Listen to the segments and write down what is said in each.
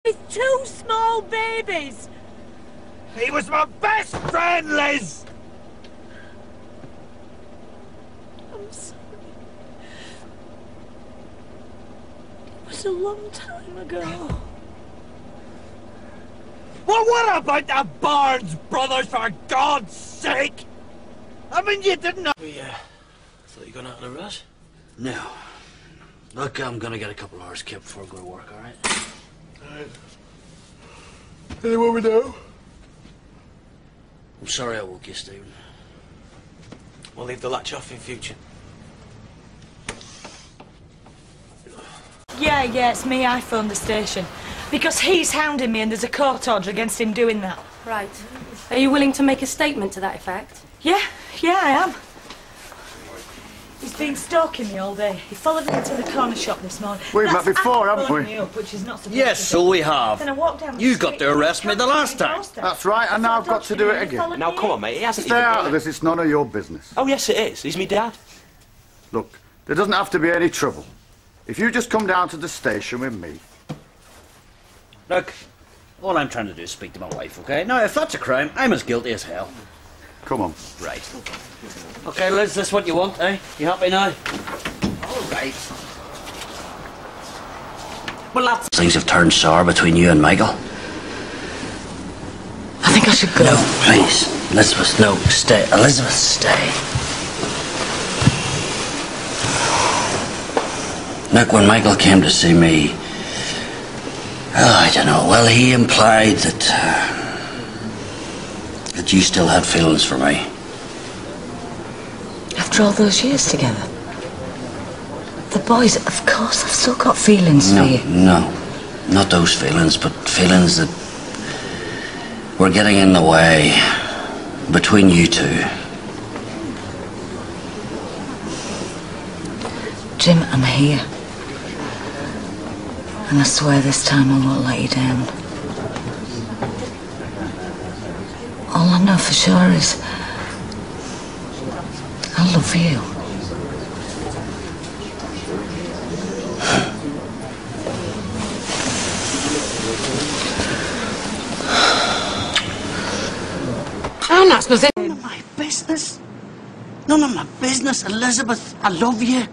With two small babies. He was my best friend, Liz! I'm sorry. It was a long time ago. Well, what about the Barnes brothers, for God's sake? I mean, you didn't know... Thought you gone out on a rush? No. Look, I'm gonna get a couple hours kept before I go to work, alright? Alright. Anyone we know? I'm sorry I woke you, Stephen. We'll leave the latch off in future. Yeah, it's me. I phoned the station. Because he's hounding me and there's a court order against him doing that. Right. Are you willing to make a statement to that effect? Yeah, I am. He's been stalking me all day. He followed me into the corner shop this morning. We've met before, haven't we? Me up, which is not supposed Yes, to so we have. Then I walked down the You street got to arrest me the last time. That's right, and now I've got to do it again. Now, come on, mate, he hasn't Stay even out done of it. this, it's none of your business. Oh, yes, it is. He's me dad. Look, there doesn't have to be any trouble. If you just come down to the station with me... Look, all I'm trying to do is speak to my wife, okay? Now, if that's a crime, I'm as guilty as hell. Come on. Right. Okay, Liz, this what you want, eh? You happy now? All right. Well, that's... Things have turned sour between you and Michael. I think I should go. No, please. Elizabeth, no, stay. Elizabeth, stay. Look, when Michael came to see me... I don't know. Well, he implied that you still had feelings for me. After all those years together? The boys, of course, I've still got feelings for you. No, not those feelings, but feelings that were getting in the way between you two. Jim, I'm here. And I swear this time I won't let you down. All I know for sure is I love you. I'm not supposed to... None of my business. None of my business, Elizabeth. I love you.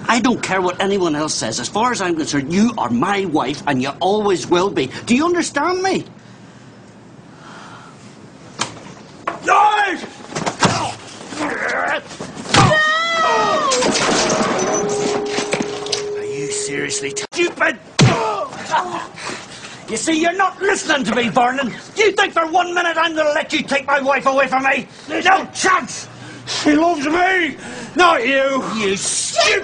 I don't care what anyone else says. As far as I'm concerned, you are my wife and you always will be. Do you understand me? No! Are you seriously stupid? You see, you're not listening to me, Vernon. Do you think for 1 minute I'm going to let you take my wife away from me? No chance! She loves me, not you! You stupid!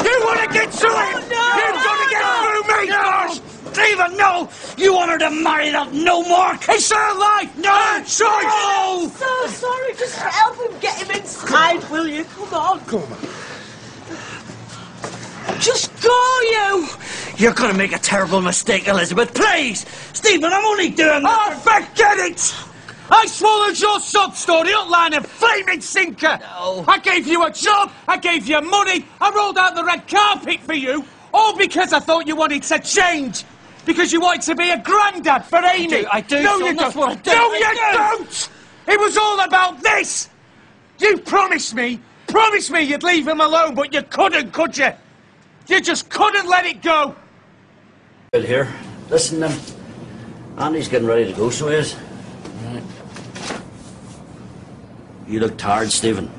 You want to get through it? You're going to get through me first! Stephen, no! You want her to marry that no-more? It's her life! No choice! I'm so sorry. Just help him get him inside, will you? Come on. Come on. Just go, you! You're going to make a terrible mistake, Elizabeth. Please! Stephen, I'm only doing this. Oh, forget it! I swallowed your sob story up line and flaming sinker! No. I gave you a job, I gave you money, I rolled out the red carpet for you, all because I thought you wanted to change. Because you wanted to be a granddad for Amy. I do, No, son, you that's don't. what I do. No, I you do. don't! It was all about this! You promised me you'd leave him alone, but you couldn't, could you? You just couldn't let it go. Good here. Listen, Andy's getting ready to go, so he is. Right. You look tired, Stephen.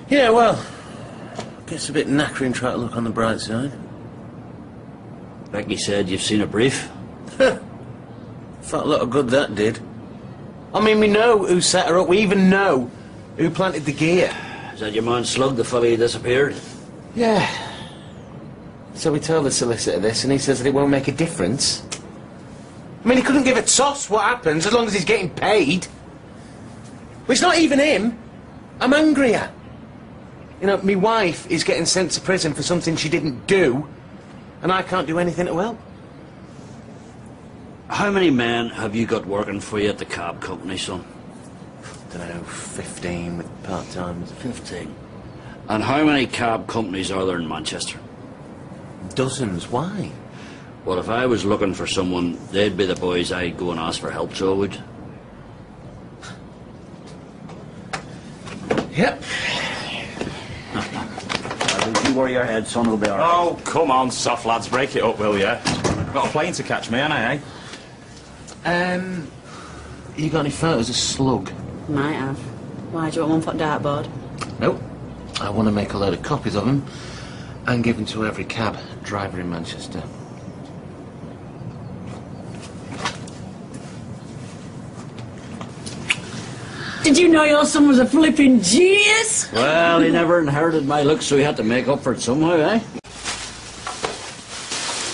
Yeah, well, gets a bit knackering trying to look on the bright side. Becky said you've seen a brief. Felt a lot of good that did. I mean, we know who set her up. We even know who planted the gear. Is that your man Slug, the fella who disappeared? Yeah. So we told the solicitor this, and he says that it won't make a difference. I mean, he couldn't give a toss what happens as long as he's getting paid. Well, it's not even him. I'm angrier. You know, my wife is getting sent to prison for something she didn't do, and I can't do anything to help. How many men have you got working for you at the cab company, son? I don't know, 15 with part-timers. 15. And how many cab companies are there in Manchester? Dozens. Why? Well, if I was looking for someone, they'd be the boys I'd go and ask for help, so I would. Yep. Don't you worry your head, son, will be all right. Oh, come on, soft lads, break it up, will ya? Got a plane to catch me, ain't I, eh? You got any photos of Slug? Might have. Why, do you want 1 foot dartboard? Nope. I want to make a load of copies of him and give them to every cab driver in Manchester. Did you know your son was a flipping genius? Well, he never inherited my looks, so he had to make up for it somehow, eh?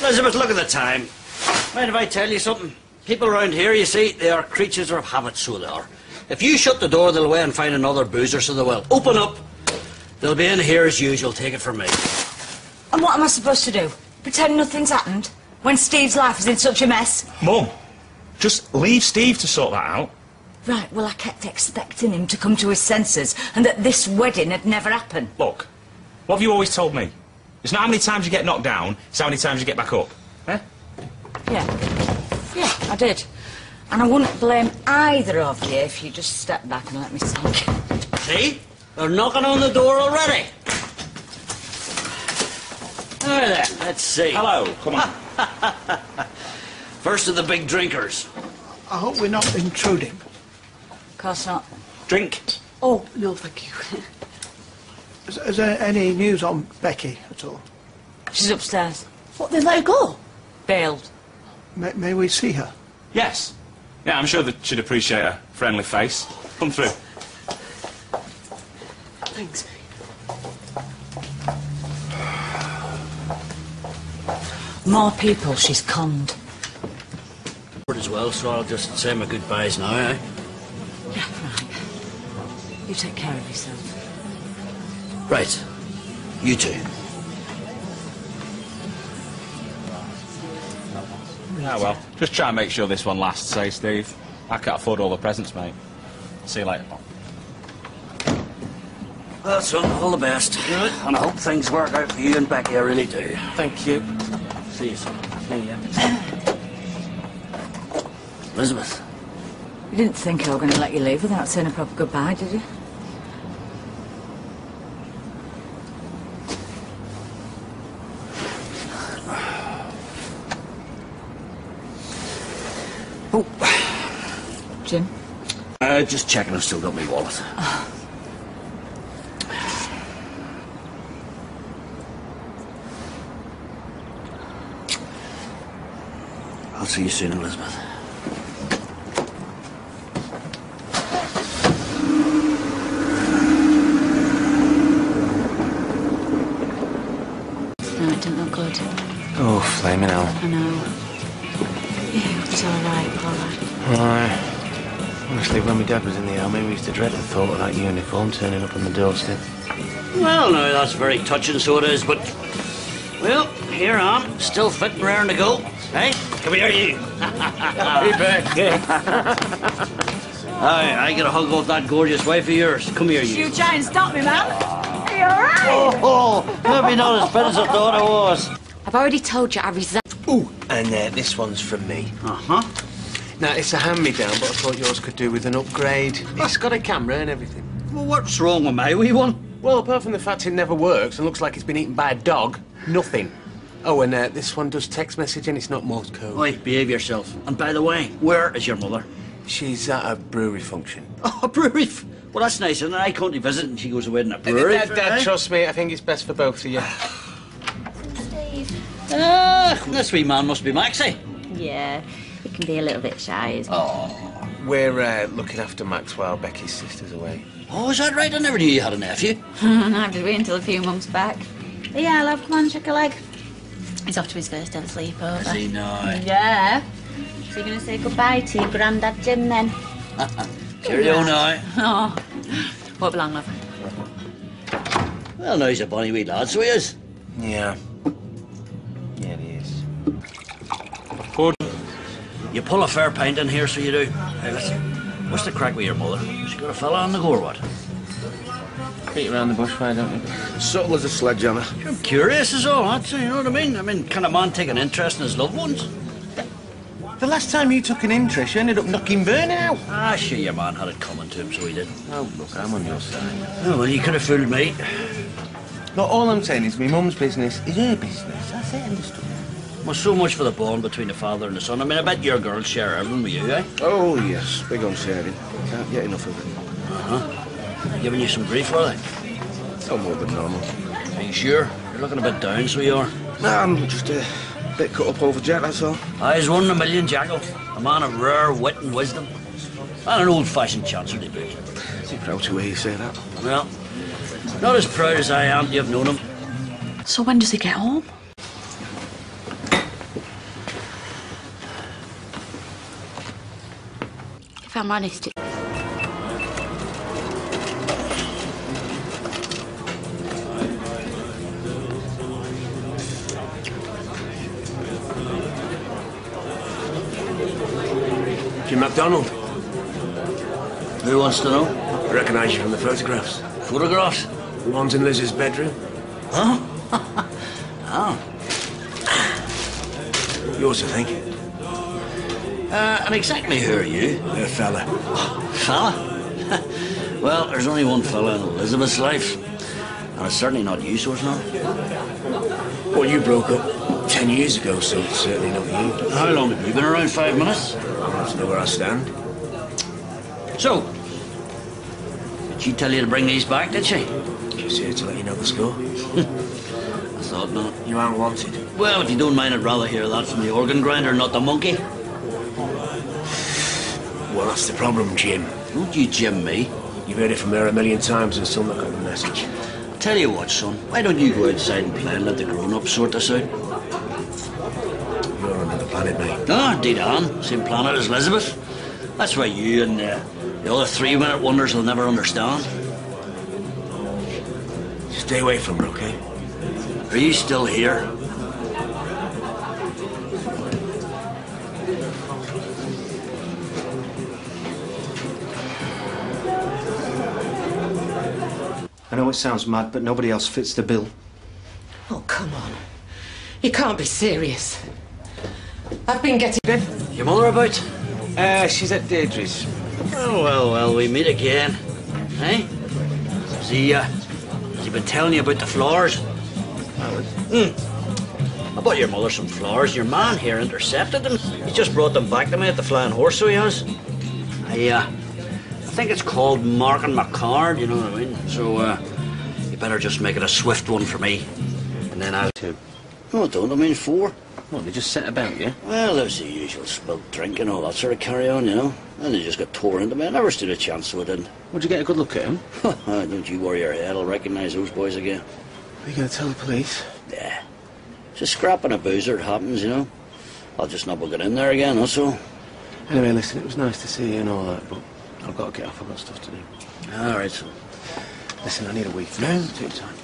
Elizabeth, look at the time. Mind if I tell you something? People around here, you see, they are creatures of habit, so they are. If you shut the door, they'll away and find another boozer, so they will. Open up. They'll be in here as usual, take it from me. And what am I supposed to do? Pretend nothing's happened? When Steve's life is in such a mess? Mum, just leave Steve to sort that out. Right, well, I kept expecting him to come to his senses and that this wedding had never happened. Look, what have you always told me? It's not how many times you get knocked down, it's how many times you get back up. Eh? Yeah, I did. And I wouldn't blame either of you if you just stepped back and let me think. See? They're knocking on the door already. All right, then, let's see. Hello, come on. First of the big drinkers. I hope we're not intruding. Of course not. Drink. Oh, no, thank you. Is there any news on Becky at all? She's upstairs. What, they let her go? Bailed. May we see her? Yes. Yeah, I'm sure that she'd appreciate a friendly face. Come through. Thanks. More people she's conned. As well, so I'll just say my goodbyes now, eh? Yeah, right. You take care of yourself. Right. You too. Yeah, well, just try and make sure this one lasts, eh, Steve? I can't afford all the presents, mate. See you later. Well, son, all the best. And I hope things work out for you and Becky, I really do. Thank you. See you, son. See ya. Elizabeth. You didn't think I was going to let you leave without saying a proper goodbye, did you? Oh. Jim? Just checking I've still got my wallet. I'll see you soon, Elizabeth. No, it didn't look good. Oh, flaming hell. I know. Yeah, it's all right, Paula. Aye. Honestly, when my dad was in the army, we used to dread the thought of that uniform turning up on the doorstep. Well, no, that's very touching, so it is, but... Well, here I am, still fit and raring to go. Hey, come here, you. Hey, Beck. I get a hug off that gorgeous wife of yours. Come here, you. You try and stop me, man. Are you all right? Oh, maybe not as fit as I thought I was. I've already told you I resigned. Ooh, and this one's from me. Uh-huh. Now, it's a hand-me-down, but I thought yours could do with an upgrade. It's got a camera and everything. Well, what's wrong with my wee one? Well, apart from the fact it never works and looks like it's been eaten by a dog, nothing. Oh, and this one does text messaging, it's not Morse code. Oi, behave yourself. And by the way, where is your mother? She's at a brewery function. Oh, a brewery. Well, that's nice, isn't it? I come to visit and she goes away in a brewery. Dad, trust me, I think it's best for both of you. Steve. This wee man must be Maxie. Yeah, he can be a little bit shy, isn't he? Oh. We're looking after Max while Becky's sister's away. Oh, is that right? I never knew you had a nephew. I did wait until a few months back. But yeah, love, come on, check a leg. He's off to his first ever sleepover. Is he now? Yeah. So you're going to say goodbye to your granddad Jim then? Cheerio now. Oh, won't be long, love. Well, now he's a bonny wee lad, so he is. Yeah. Yeah, he is. You pull a fair pint in here, so you do. Hey, listen, what's the crack with your mother? She got a fella on the go or what? Beat around the bush, why don't you? Subtle as a sledgehammer. I'm curious is all, that's, you know what I mean? Can a man take an interest in his loved ones? The last time you took an interest, you ended up knocking Bernie out. Ah, sure, your man had it coming to him, so he did. Oh, look, I'm on your side. Oh, well, you could have fooled me. Look, all I'm saying is my mum's business is her business. That's it, understood. Well, so much for the bond between the father and the son. I bet your girls share everything with you, eh? Oh, yes, big on sharing. Can't get enough of it. Uh-huh. Giving you some grief, are they? Oh, more than normal. Are you sure? You're looking a bit down, so you are. Nah, I'm just a bit cut up over Jack, that's all. He's one in a million, Jackal. A man of rare wit and wisdom. And an old-fashioned chancer to boot. Is he proud to hear you say that? Well, not as proud as I am. You've known him. So when does he get home? If I'm honest, it... Jim McDonald. Who wants to know? I recognise you from the photographs. Photographs? The ones in Liz's bedroom. Huh? Oh. Yours, I think. And exactly who are you? A fella. Fella? Well, there's only one fella in Elizabeth's life. And it's certainly not you, so it's not. Well, you broke up 10 years ago, so it's certainly not you. How long have you been around? 5 minutes? I don't know where I stand. So, did she tell you to bring these back, did she? She's here to let you know the score. I thought not. You aren't wanted. Well, if you don't mind, I'd rather hear that from the organ grinder, not the monkey. Well, that's the problem, Jim. Don't you Jim me? You've heard it from her a million times and still not got the message. Tell you what, son, why don't you go outside and play and let the grown-ups sort this out? You're on another planet, mate. No, indeed I am. Same planet as Elizabeth. That's why you and the other 3-minute wonders will never understand. Stay away from her, okay? Are you still here? I know it sounds mad, but nobody else fits the bill. Oh, come on. You can't be serious. I've been getting... Your mother about? She's at Deirdre's. Oh, well, we meet again. Eh? See, you've been telling you about the flowers. I bought your mother some flowers. Your man here intercepted them. He just brought them back to me at the Flying Horse, so he has. I think it's called marking my card, you know what I mean? So, you better just make it a swift one for me. And then I'll... 2. No, I don't. I mean 4. Well, they just set about you. Well, there's the usual spilled drink and all that sort of carry on, you know. And they just got tore into me. I never stood a chance, so I didn't. Would you get a good look at him? Don't you worry your head. I'll recognise those boys again. Are you going to tell the police? Yeah. It's a scrap and a boozer, it happens, you know. I'll just not get in there again, that's all. Anyway, listen, it was nice to see you and all that, but I've got to get off. I've got stuff to do. All right, son. Listen, I need a week. No, take your time.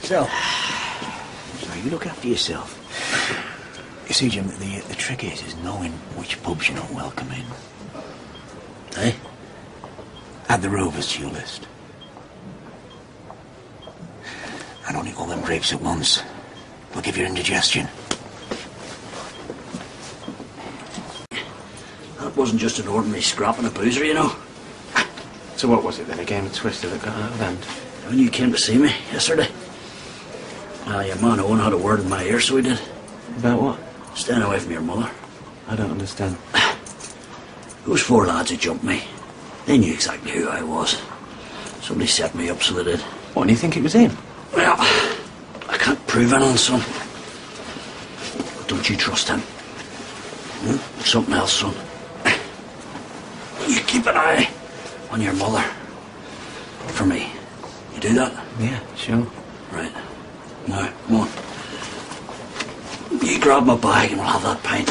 So, you look after yourself. You see, Jim, the trick is knowing which pubs you're not welcome in. Eh? Add the Rovers to your list. And don't eat all them grapes at once. They'll give you indigestion. That wasn't just an ordinary scrap and a boozer, you know. So what was it then? A game of Twister that got out of hand? When you came to see me yesterday, your man Owen had a word in my ear, so he did. About what? Staying away from your mother. I don't understand. Those 4 lads who jumped me, they knew exactly who I was. Somebody set me up, so they did. What, do you think it was him? Well, I can't prove anything, son. But don't you trust him. Something else, son. You keep an eye on your mother. For me. You do that? Yeah, sure. Right. Now, come on. You grab my bag and we'll have that pint.